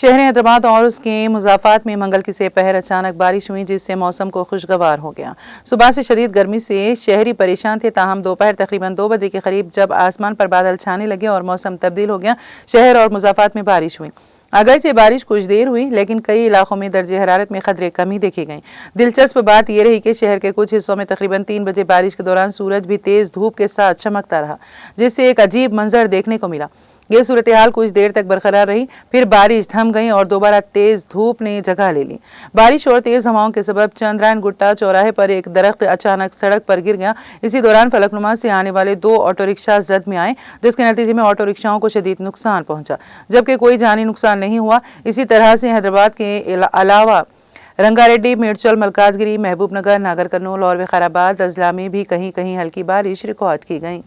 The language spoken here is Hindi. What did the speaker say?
शहर हैदराबाद और उसके मुज़ाफ़ात में मंगल की सेपहर अचानक बारिश हुई, जिससे मौसम को खुशगवार हो गया। सुबह से शदीद गर्मी से शहरी परेशान थे, ताहम दोपहर तकरीबन 2 बजे के करीब जब आसमान पर बादल छाने लगे और मौसम तब्दील हो गया, शहर और मुज़ाफ़ात में बारिश हुई। अगरचे बारिश कुछ देर हुई, लेकिन कई इलाकों में दर्जे हरारत में खतरे कमी देखी गई। दिलचस्प बात यह रही कि शहर के कुछ हिस्सों में तकरीबन 3 बजे बारिश के दौरान सूरज भी तेज धूप के साथ चमकता रहा, जिससे एक अजीब मंजर देखने को मिला। ये सूरत हाल कुछ देर तक बरकरार रही, फिर बारिश थम गई और दोबारा तेज धूप ने जगह ले ली। बारिश और तेज हवाओं के सबब चंद्रायन गुट्टा चौराहे पर एक दरख्त अचानक सड़क पर गिर गया। इसी दौरान फलकनुमा से आने वाले 2 ऑटो रिक्शा जद में आए, जिसके नतीजे में ऑटो रिक्शाओं को शदीद नुकसान पहुंचा, जबकि कोई जानी नुकसान नहीं हुआ। इसी तरह से हैदराबाद के अलावा रंगारेड्डी, मेडचल, मलकाजगिरी, महबूब नगर, नागर कर्नूल और विकाराबाद अजला में भी कहीं कहीं हल्की बारिश रिकॉर्ड की गई।